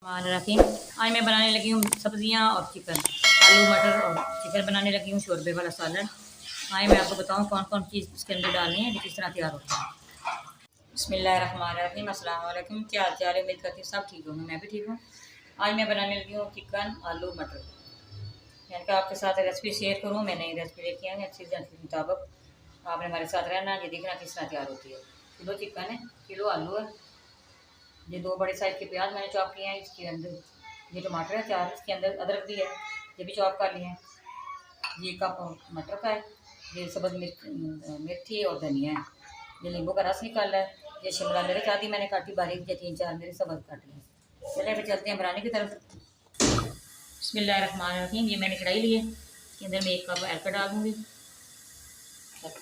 रखी। आज मैं बनाने लगी हूँ सब्जियाँ और चिकन, आलू मटर और चिकन बनाने लगी हूँ, शोरबे वाला सालन। आए मैं आपको बताऊँ कौन कौन चीज़ इसके अंदर डालनी है, किस तरह तैयार होता है। बिस्मिल्लाहिर्रहमानिर्रहीम, अस्सलाम वालेकुम। क्या हाल चाल है? उम्मीद करती हूँ सब ठीक होंगे, मैं भी ठीक हूँ। आज मैं बनाने लगी हूँ चिकन आलू मटर। मैंने कहा आपके साथ रेसिपी शेयर करूँ। मैंने रेसिपी लेके आई अच्छी के मुताबिक। आपने हमारे साथ रहना, ये देखना किस तरह तैयार होती है। किलो चिकन है, किलो आलू है, ये 2 बड़े साइज के प्याज मैंने चॉप किए हैं। इसके अंदर ये टमाटर है 4, इसके अंदर अदरक भी है, ये भी चॉप कर लिए हैं। ये कप मटर का है, ये सब्ज़ मेथी और धनिया है, ये नींबू का रस निकाला है, ये शिमला मिर्च आदि मैंने काटी बारीक, ये 3-4 मेरी सब्ज़ काटी है। चलिए अभी चलते हैं बनाने की तरफ। बिस्मिल्लाहिर्रहमानिर्रहीम। ये मैंने कढ़ाई ली है, इसके अंदर मैं 1 कप ऐल्का डाल दूँगी।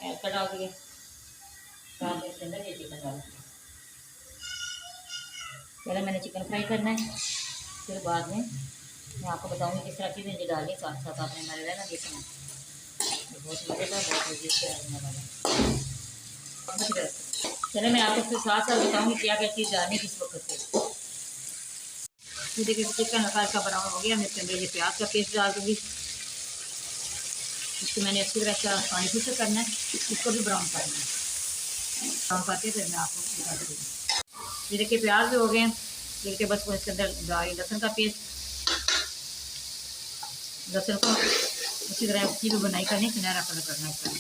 ऐल्का डाल दिए, इसके अंदर ये चिकन डाल दिया। पहले मैंने चिकन फ्राई करना है, फिर बाद में मैं आपको बताऊंगी किस तरह चीज़ें डालनी, साथ साथ आपने हमारे रहना देखना। बहुत मज़ेदार, बहुत लजीज से रहने वाला। चले मैं आपको फिर साथ साथ बताऊंगी क्या क्या चीज़ डालनी किस वक्त से। तो देखिए चिकन हल्का ब्राउन हो गया, मैं इसके अंदर ये प्याज का पेस्ट डाल दूँगी। इसको मैंने अच्छी तरह से पानी फिल्टर करना है, इसको भी ब्राउन करना है। ब्राउन करके फिर मैं आपको बता दूँगी। ये देखिए प्याज भी हो गए हैं, देखिए बस वो इसके अंदर डाल लहसुन का पेस्ट, लहसुन को अच्छी तरह उसकी भी बनाई करनी, सुनहरा कलर करना है इसका।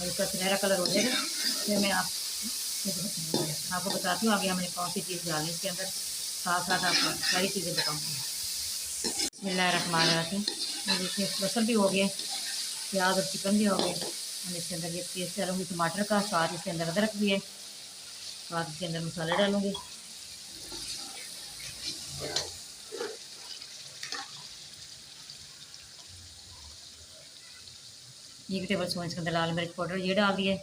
और इसका सुनहरा कलर हो जाएगा फिर मैं आपको बताती हूँ आगे हमें कौन सी चीज़ डालनी इसके अंदर, साथ साथ आपको सारी चीज़ें बताऊँगी। बिस्मिल्लाहिर्रहमानिर्रहीम। देखिए लहसुन भी हो गया, प्याज और चिकन भी हो गए। हम इसके अंदर ये पेस्ट डालूँगी टमाटर का, साथ इसके अंदर अदरक भी है, साथ इसके अंदर मसाले डालूँगी। एक टेबल स्पून इसके अंदर लाल मिर्च पाउडर ये डाल दिए,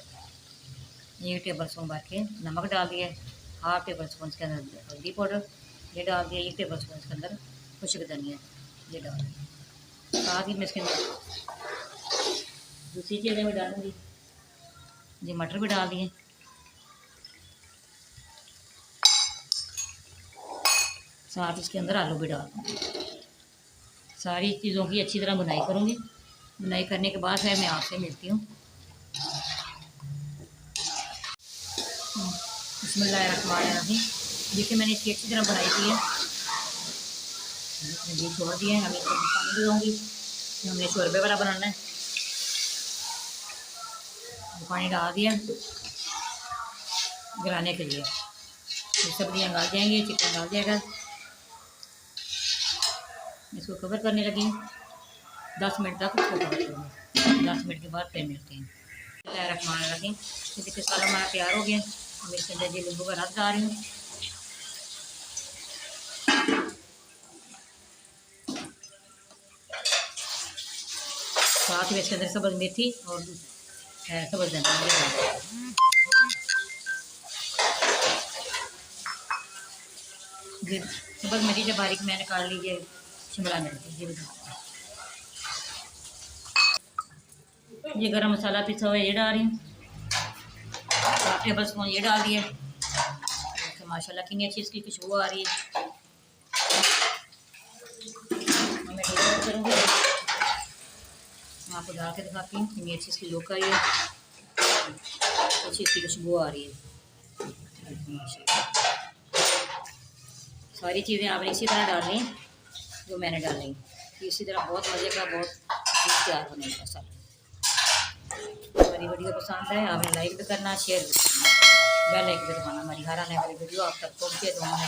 1 टेबल स्पून भर के नमक डाल दिए, 1/2 टेबल स्पून इसके अंदर हल्दी पाउडर ये डाल दिया, 1 टेबल स्पून इसके अंदर खुश्क धनिया ये डाल दिया। साथ ही मैं इसके अंदर दूसरी चीज़ें भी डालूँगी, ये मटर भी डाल दिए, साथ इसके अंदर आलू भी डाल दूँगी। सारी चीज़ों की अच्छी तरह बुनाई करूँगी। बुनाई करने के बाद फिर मैं आपसे मिलती हूँ। बिस्मिल्लाहिर्रहमानिर्रहीम। देखिए मैंने इसकी अच्छी तरह बुनाई की है, ये छोड़ दिए हैं। हमें इसको पानी दूँगी, हमने शोरबे वाला बनाना है। पानी डाल दिया गलाने के लिए, ये सब्जियाँ गल जाएंगी, चिकन गल जाएगा। इसको कवर करने लगी 10 मिनट तक, इसको कवर करूँगी। 10 मिनट के बाद फिर मिलते हैं। बिस्मिल्लाहिर्रहमानिर्रहीम। तो देखिए सारा हमारा तैयार हो गया। हम इसके अंदर ये नींबू का रस डाल रही हूँ, साथ में इसके अंदर सब्ज़ मेथी और सब्ज़ धनिया। ये सब्ज़ मेथी जब बारीक मैंने काट लीजिए, शिमला मिर्च ये भी ये गरम मसाला पिसा हुआ ये डाल रही हूँ, 1 टेबल स्पून ये डाल दिए। तो माशाल्लाह कितनी अच्छी इसकी खुशबू आ रही है। मैं डेकोरेट करूँगी, मैं आपको डाल के दिखाती हूँ कितनी अच्छी इसकी लुक आई है, अच्छी इसकी खुशबू आ रही है। सारी चीज़ें आपने इसी तरह डालनी जो मैंने डाली, इसी तरह बहुत मज़े का बहुत तैयार होने का साल। हमारी वीडियो पसंद है आपने लाइक भी करना, शेयर भी करना, बेल आइकन भी दबाना, हमारी हर आने वाली वीडियो आप तक पहुँचे तो हमें